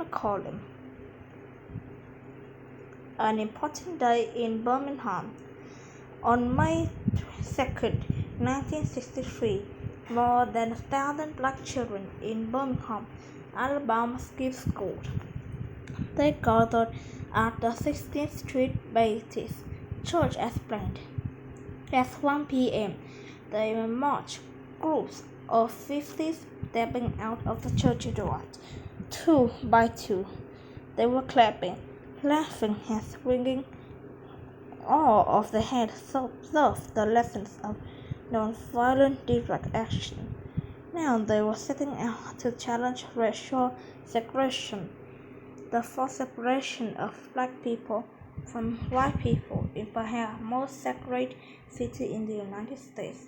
column. An important day in Birmingham. On May 2, 1963, more than 1,000 black children in Birmingham, Alabama skipped school. They gathered at the 16th Street Baptist Church as planned. At 1 p.m., they marched, groups of 50 stepping out of the church door, two by two. They were clapping, laughing, and swinging. All of them had observed the lessons of nonviolent direct action. Now they were setting out to challenge racial segregation, the forced separation of black people from white people in perhaps most segregated city in the United States.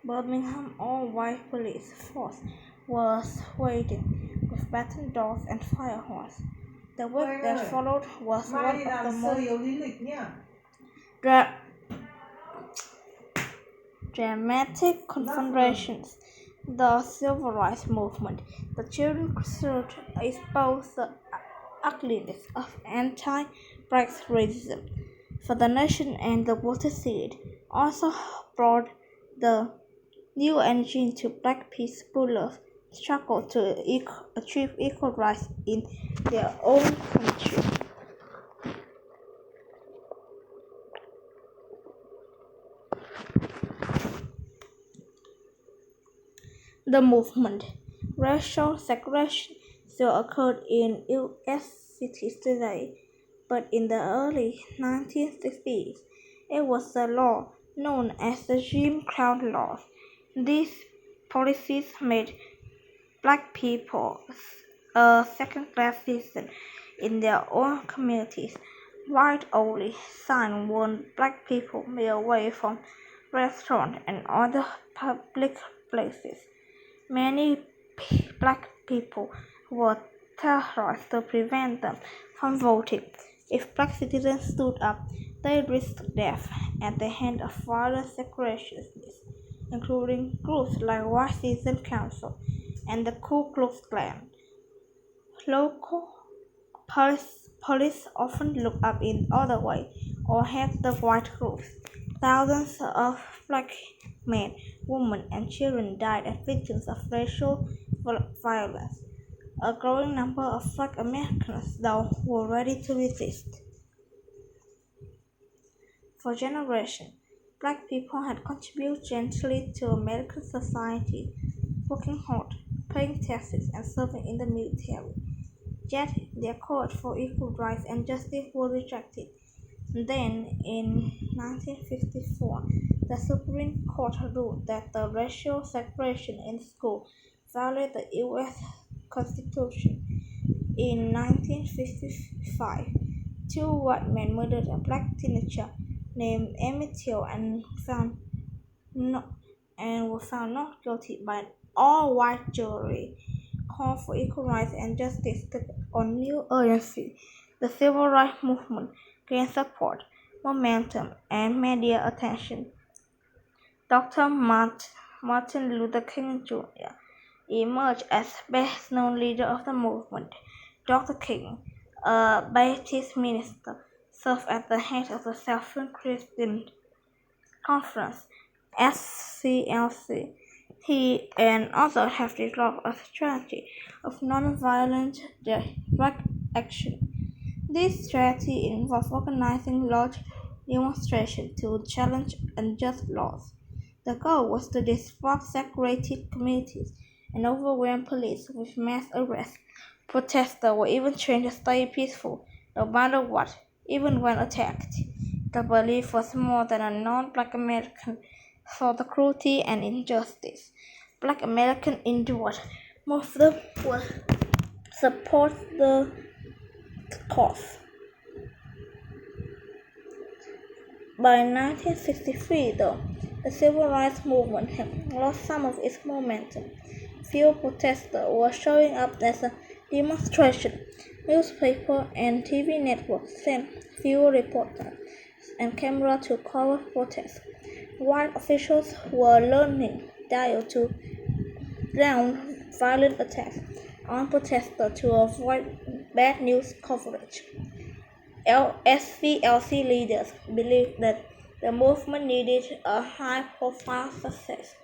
Birmingham all-white police force was waiting with baton doors and fire horns. The week that followed was one of the most dramatic confrontations. The Civil Rights Movement. The children crusade exposed the ugliness of anti-black racism for the nation, and the water seed also brought the new energy into black people's struggle to achieve equal rights in their own country. The movement. Racial segregation still occurred in U.S. cities today, but in the early 1960s, it was a law known as the Jim Crow Law. These policies made black people a second-class citizen in their own communities. White-only signs warned black people away from restaurants and other public places. Many black people were terrorized to prevent them from voting. If black citizens stood up, they risked death at the hands of violent segregationists, including groups like White Citizen Council and the Ku Klux Klan. Local police often looked up in other ways or helped the white groups. Thousands of black men, women, and children died as victims of racial violence. A growing number of black Americans, though, were ready to resist. For generations, black people had contributed gently to American society, working hard, paying taxes, and serving in the military. Yet their calls for equal rights and justice were rejected. Then, in 1954, the Supreme Court ruled that the racial separation in school violated the U.S. Constitution. In 1955, two white men murdered a black teenager named Emmett Till and were found not guilty by an all-white jury. Call for equal rights and justice took on new urgency. The civil rights movement gained support, momentum, and media attention. Dr. Martin Luther King Jr. emerged as best-known leader of the movement. Dr. King, a Baptist minister, served at the head of the Southern Christian Conference (SCLC). He and others have developed a strategy of nonviolent direct action. This strategy involves organizing large demonstrations to challenge unjust laws. The goal was to disrupt segregated communities and overwhelm police with mass arrests. Protesters were even trained to stay peaceful, no matter what, even when attacked. The belief was more than a non-black American saw the cruelty and injustice black Americans endured. Most of them would support the cause. By 1963, though, the civil rights movement had lost some of its momentum. Few protesters were showing up as a demonstration. Newspapers and TV networks sent fewer reporters and cameras to cover protests. White officials were learning to down violent attacks on protesters to avoid bad news coverage. SCLC leaders believed that the movement needed a high-profile success.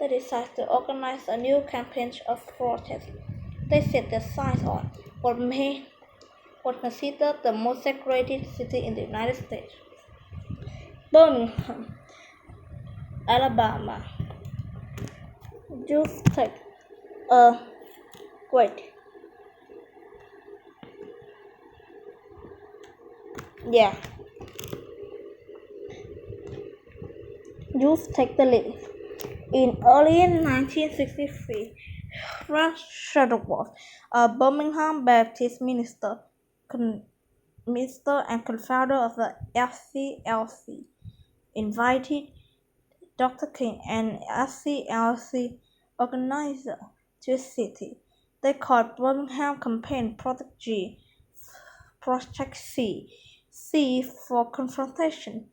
They decided to organize a new campaign of protest. They set their sights on what considered the most segregated city in the United States, Birmingham, Alabama. Just take a wait. Yeah, just take the lead. In early 1963, Rush Shuttleworth, a Birmingham Baptist minister and co-founder of the FCLC, invited Dr. King, an FCLC organizer, to the city. They called Birmingham Campaign Project G, Project C for confrontation.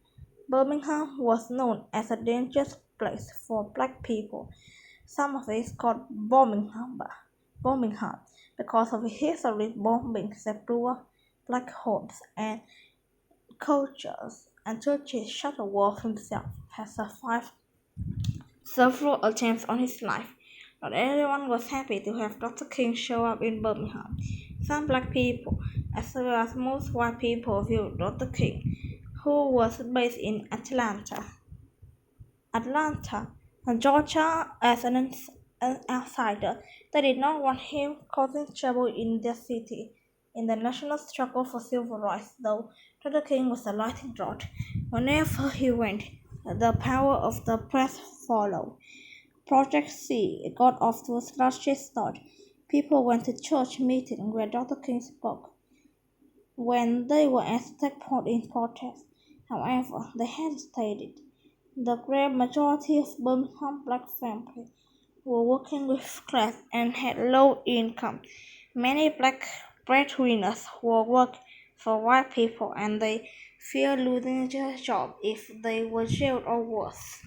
Birmingham was known as a dangerous place for black people. Some of it is called Birmingham because of history bombings that blew up black homes and cultures, and Churchill Shuttleworth himself has survived several attempts on his life. Not everyone was happy to have Dr. King show up in Birmingham. Some black people, as well as most white people, viewed Dr. King, who was based in Atlanta, Georgia, as an outsider. They did not want him causing trouble in their city. In the national struggle for civil rights, though, Dr. King was a lightning rod. Whenever he went, the power of the press followed. Project C got off to a sluggish start. People went to church meetings where Dr. King spoke when they were asked to take part in protests. However, they hesitated. The great majority of Birmingham black families were working with class and had low income. Many black breadwinners were working for white people and they feared losing their job if they were jailed or worse.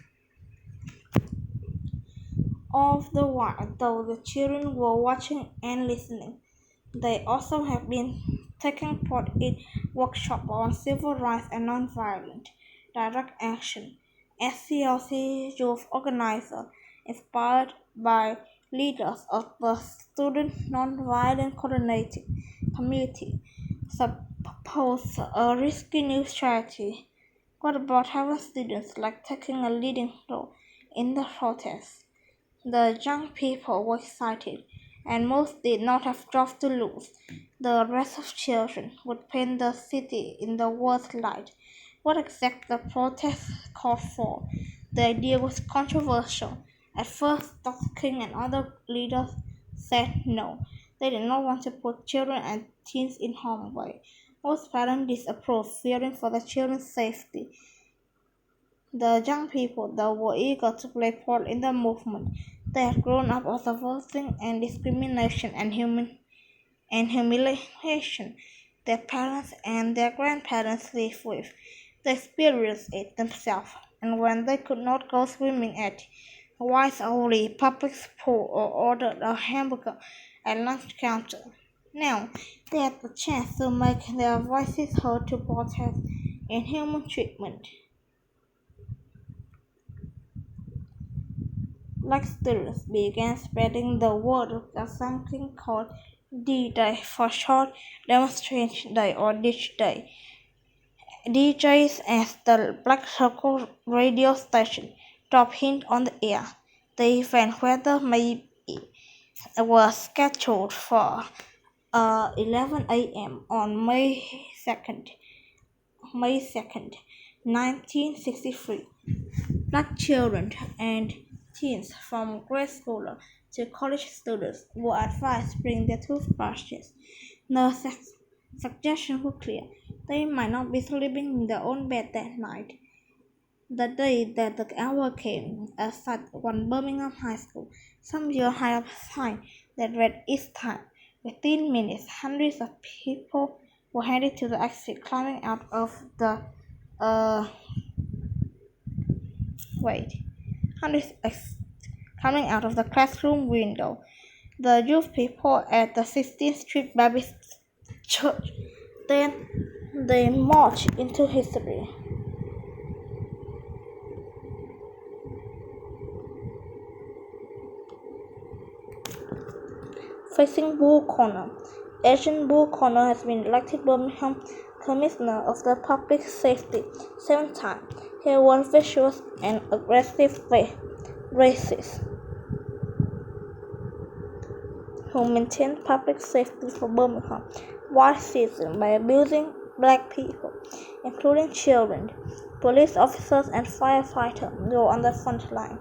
All the while, though the children were watching and listening, they also have been taking part in workshops on civil rights and nonviolent direct action. SCLC youth organizer, inspired by leaders of the Student Nonviolent Coordinating Committee, proposed a risky new strategy. What about having students like taking a leading role in the protests? The young people were excited, and most did not have jobs to lose. The rest of children would paint the city in the worst light. What exactly the protest called for? The idea was controversial. At first, Dr. King and other leaders said no. They did not want to put children and teens in harm's way. Most parents disapproved, fearing for the children's safety. The young people, though, were eager to play part in the movement. They had grown up observing and discrimination and humiliation their parents and their grandparents lived with. They experienced it themselves, and when they could not go swimming at White's only public pool or order a hamburger at lunch counter, now they had the chance to make their voices heard to protest inhuman treatment. Black students began spreading the word of something called D-Day for short Demonstration Day or Ditch Day. DJs at the Black Circle radio station dropped hints on the air. The event, whether maybe, was scheduled for 11 a.m. on May 2nd, 1963. Black children and teens from grade school to college students were advised to bring their toothbrushes. The suggestion was clear. They might not be sleeping in their own bed that night. The day that the hour came, at one Birmingham high school, some year had a sign that read "It's time." Within minutes, hundreds of people were headed to the exit, climbing out of the wait. Hundreds coming out of the classroom window. The youth people at the 16th Street Baptist church. Then they march into history. Facing Bull Connor. Agent Bull Connor has been elected Birmingham Commissioner of the Public Safety 7 times. He was vicious and aggressive racist who maintained public safety for Birmingham white citizens by abusing black people, including children. Police officers and firefighters go on the front line,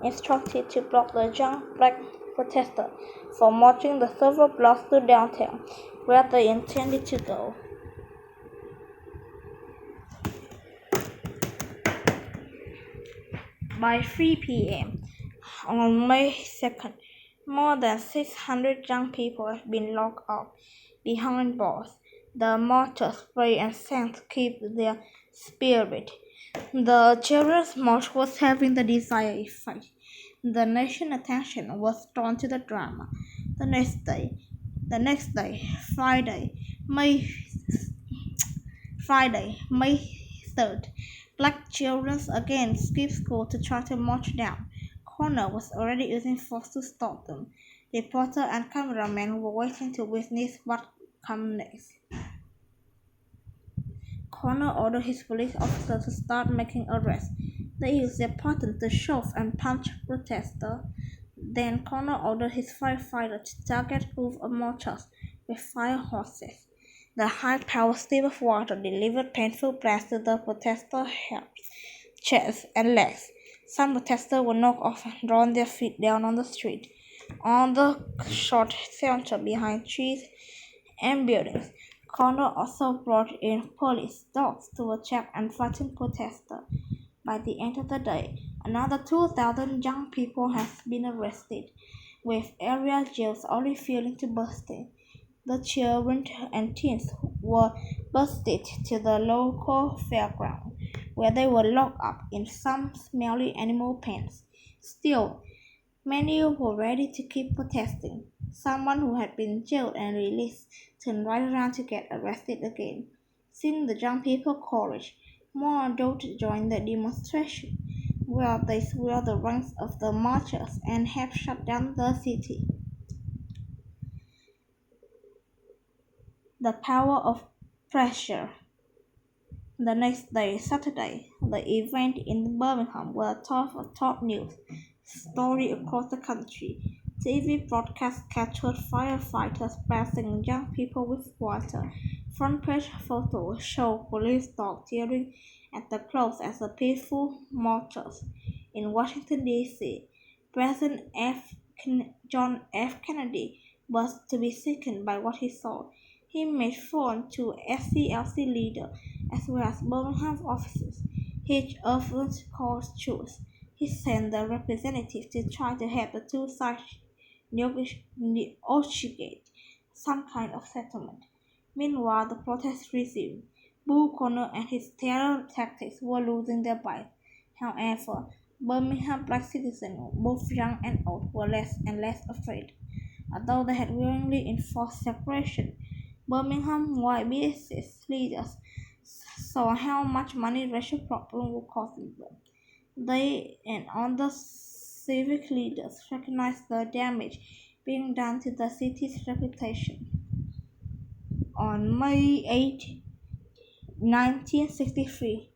instructed to block the young black protesters from marching the several blocks to downtown, where they intended to go. By 3 p.m. on May 2nd, more than 600 young people have been locked up behind bars. The marchers pray and sang to keep their spirit. The children's march was having the desired effect. The nation's attention was drawn to the drama. The next day, May 3rd, black children again skipped school to try to march down. Connor was already using force to stop them. Reporters and cameramen were waiting to witness what came next. Connor ordered his police officers to start making arrests. They used their buttons to shove and punch protesters. Then Connor ordered his firefighters to target groups of marchers with fire hoses. The high-powered stream of water delivered painful blasts to the protesters' heads, chests, and legs. Some protesters were knocked off and drawn their feet down on the street, on the short center behind trees and buildings. Connor also brought in police dogs to attack and frighten protesters. By the end of the day, another 2,000 young people have been arrested, with area jails already filling to bursting. The children and teens were bused to the local fairground, where they were locked up in some smelly animal pens. Still, many were ready to keep protesting. Someone who had been jailed and released turned right around to get arrested again. Seeing the young people's courage, more adults joined the demonstration, where they swelled the ranks of the marchers and have shut down the city. The power of pressure. The next day, Saturday, the event in Birmingham was top news story across the country. TV broadcasts captured firefighters blasting young people with water. Front page photos show police dogs tearing at the clothes as the peaceful marchers. In Washington, D.C., President John F. Kennedy was to be sickened by what he saw. He made phone to SCLC leader as well as Birmingham officers. He urged calls choose. He sent the representative to try to have the two sides negotiate some kind of settlement. Meanwhile, the protests resumed. Bull Connor and his terror tactics were losing their bite. However, Birmingham black citizens, both young and old, were less and less afraid. Although they had willingly enforced separation, Birmingham white business leaders saw how much money racial problems were costing them. They and other civic leaders recognized the damage being done to the city's reputation. On May 8, 1963,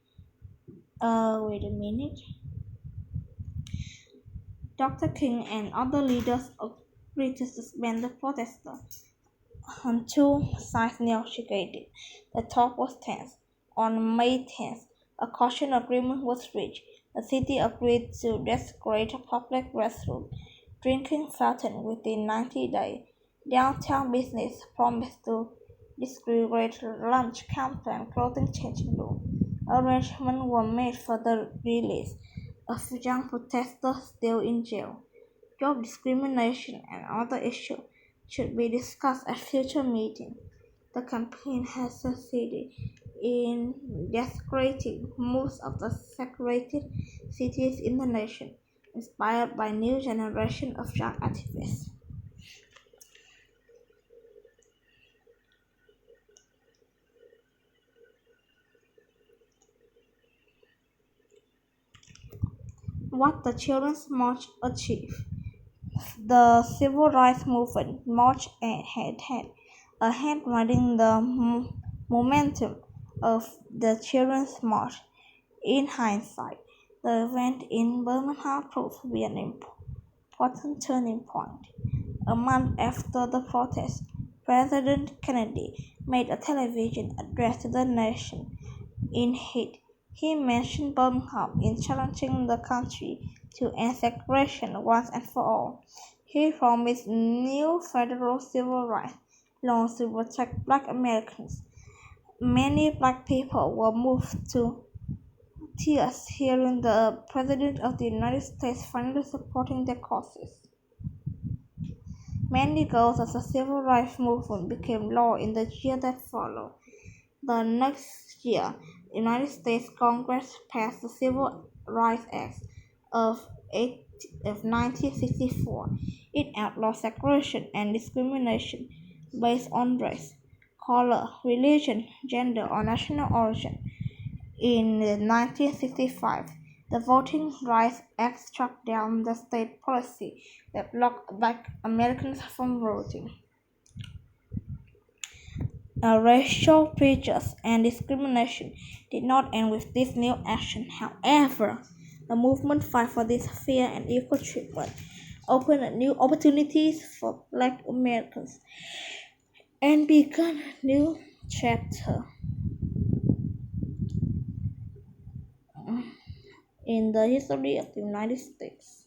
Dr. King and other leaders agreed to suspend the protesters on two sides negotiated. The talk was tense. On May 10th, a caution agreement was reached. The city agreed to desecrate a public restroom, drinking fountain within 90 days. Downtown business promised to desecrate lunch counter and clothing changing room. Arrangements were made for the release of young protesters still in jail. Job discrimination and other issues should be discussed at future meetings. The campaign has succeeded in desecrating most of the segregated cities in the nation, inspired by a new generation of young activists. What the Children's March achieved. The civil rights movement marched ahead, riding the momentum of the Children's March. In hindsight, the event in Birmingham proved to be an important turning point. A month after the protest, President Kennedy made a television address to the nation. In it, he mentioned Birmingham in challenging the country to end segregation once and for all. He promised new federal civil rights laws to protect Black Americans. Many Black people were moved to tears hearing the President of the United States finally supporting their causes. Many goals of the civil rights movement became law in the year that followed. The next year, the United States Congress passed the Civil Rights Act of 1964. It outlawed segregation and discrimination based on race, color, religion, gender, or national origin. In 1965, the Voting Rights Act struck down the state policy that blocked Black Americans from voting. Racial prejudice and discrimination did not end with this new action. However, the movement fight for this fair and equal treatment opened new opportunities for Black Americans and began a new chapter in the history of the United States.